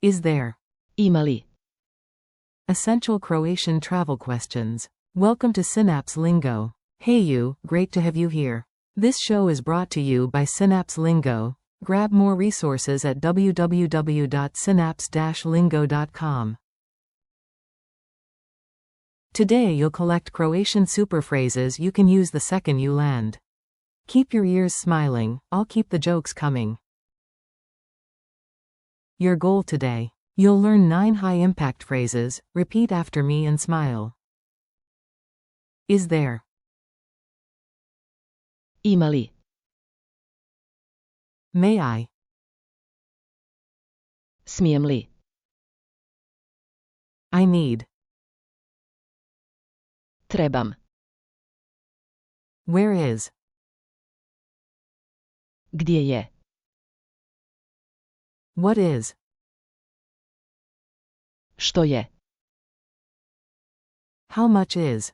Is there? Ima li? Essential Croatian travel questions. Welcome to Synapse Lingo. Hey you, great to have you here. This show is brought to you by Synapse Lingo. Grab more resources at www.synapse-lingo.com. Today you'll collect Croatian super phrases you can use the second you land. Keep your ears smiling, I'll keep the jokes coming. Your goal today. You'll learn 9 high-impact phrases. Repeat after me and smile. Is there? Ima li? May I? Smijem li? I need. Trebam. Where is? Gdje je? What is? Što je? How much is?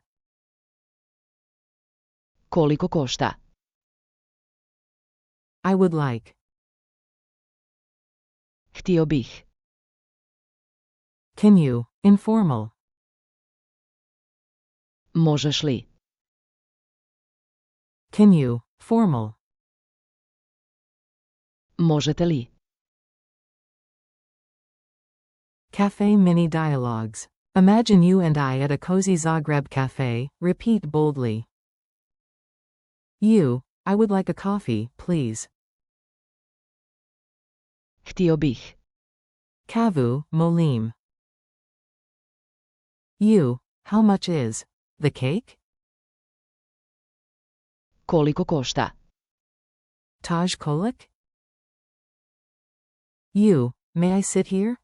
Koliko košta? I would like. Htio bih. Can you? Informal. Možeš li? Can you? Formal. Možete li? Cafe mini dialogues. Imagine you and I at a cozy Zagreb cafe. Repeat boldly. You, I would like a coffee, please. Htio bih. Kavu, molim. You, how much is the cake? Koliko košta? Taj kolik? You, may I sit here?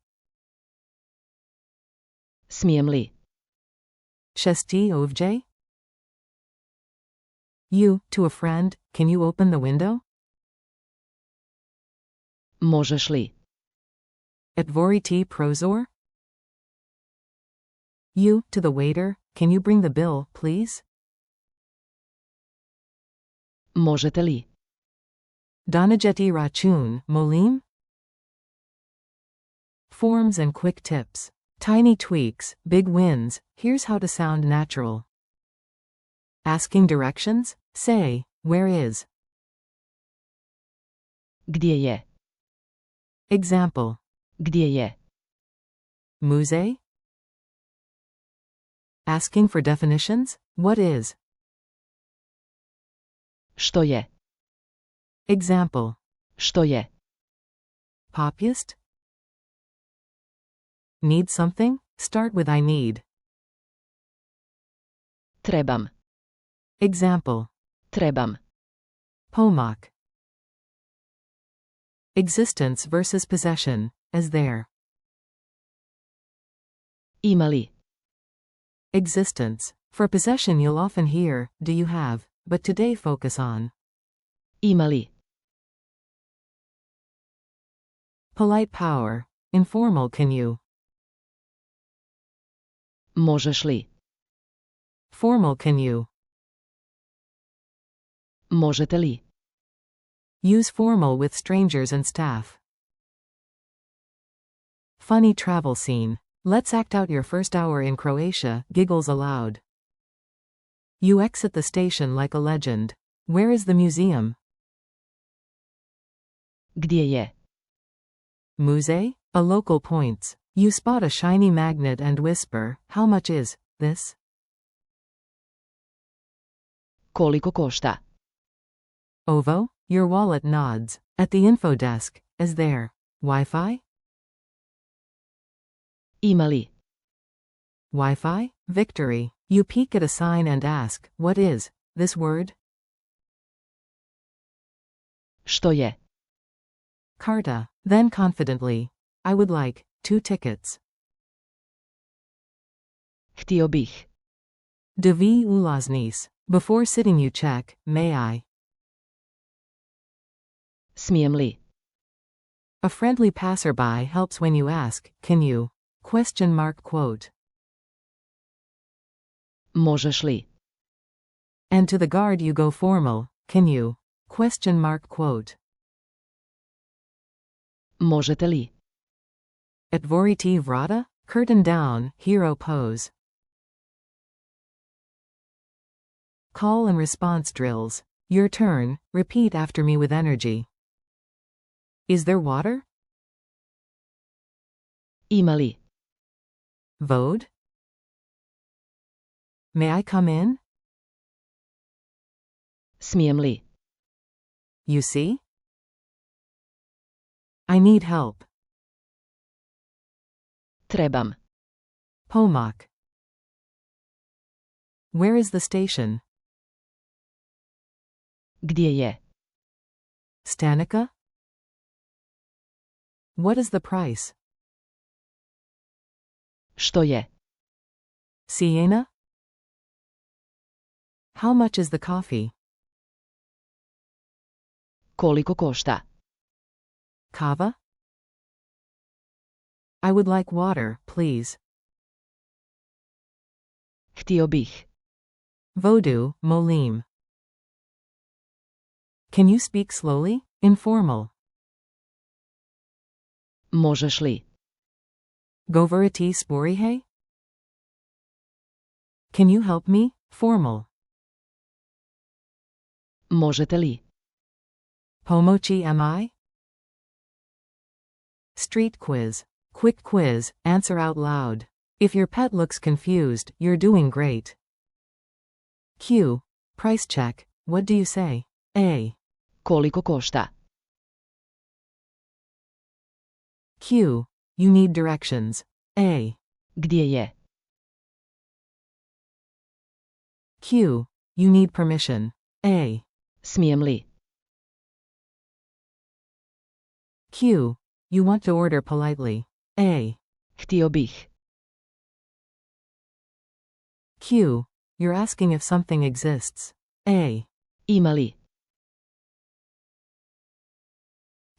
Smijem li? Chesti ovdje? You, to a friend, can you open the window? Možeš li? Otvoriti prozor? You, to the waiter, can you bring the bill, please? Možete li? Donijeti račun, molim? Forms and quick tips. Tiny tweaks, big wins. Here's how to sound natural. Asking directions? Say, where is? Gdje je? Example. Gdje je? Muzej? Asking for definitions? What is? Što je? Example. Što je? Populist? Need something? Start with I need. Trebam. Example. Trebam. Pomak. Existence versus possession, as there. Ima li? Existence. For possession you'll often hear, do you have, but today focus on. Ima li? Polite power. Informal can you. Možeš li? Formal can you. Možete li? Use formal with strangers and staff. Funny travel scene. Let's act out your first hour in Croatia, giggles aloud. You exit the station like a legend. Where is the museum? Gdje je? Muzej? A local points. You spot a shiny magnet and whisper, how much is this? Koliko košta? Ovo? Your wallet nods. At the info desk, is there Wi-Fi? Ima li? Wi-Fi? Victory. You peek at a sign and ask, what is this word? Što je? Karta. Then confidently, I would like 2 tickets. Htio bih. Dvi ulaznice. Before sitting you check, may I? Smijem li? A friendly passerby helps when you ask, can you? Quote. Možeš li? And to the guard you go formal, can you? Quote. Možete li? Otvoriti vrata? Curtain down, hero pose. Call and response drills. Your turn, repeat after me with energy. Is there water? Ima li? Vode? May I come in? Smijem li? You see? I need help. Trebam. Pomak. Where is the station? Gdje je? Stanica? What is the price? Što je? Siena? How much is the coffee? Koliko košta? Kava? I would like water, please. Htio bih. Vodu, molim. Can you speak slowly? Informal. Možeš li? Govoriti sporihe? Can you help me? Formal. Možete li? Pomochi am I? Street quiz. Quick quiz, answer out loud. If your pet looks confused, you're doing great. Q. Price check. What do you say? A. Koliko košta? Q. You need directions. A. Gdje je? Q. You need permission. A. Smijem li? Q. You want to order politely. A. Htio bih. Q. You're asking if something exists. A. Ima li?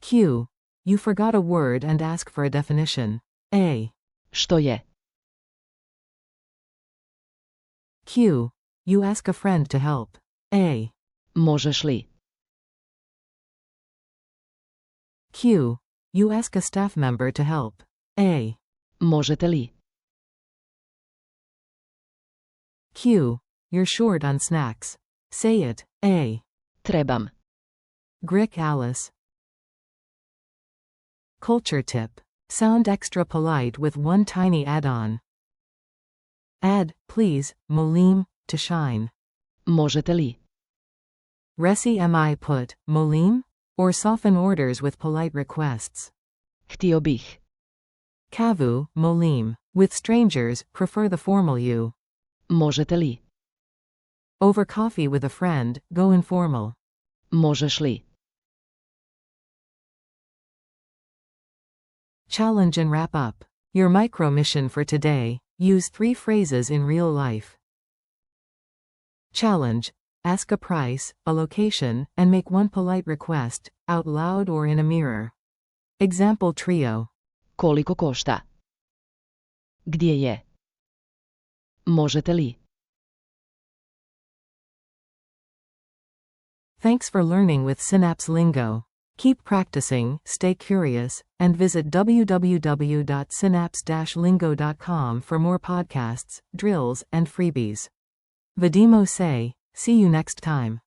Q. You forgot a word and ask for a definition. A. Što je? Q. You ask a friend to help. A. Možeš li? Q. You ask a staff member to help. A. Možete li? Q. You're short on snacks. Say it. A. Trebam. Grick Alice. Culture tip. Sound extra polite with one tiny add-on. Add, please, molim, to shine. Možete li? Resi mi put, molim? Or soften orders with polite requests. Htio bih. Kavu, molim. With strangers, prefer the formal you. Možete li? Over coffee with a friend, go informal. Možeš li? Challenge and wrap up. Your micro mission for today: use 3 phrases in real life. Challenge. Ask a price, a location, and make one polite request, out loud or in a mirror. Example trio. Koliko košta? Gdje je? Možete li? Thanks for learning with Synapse Lingo. Keep practicing, stay curious, and visit www.synapse-lingo.com for more podcasts, drills, and freebies. Vidimo say, see you next time.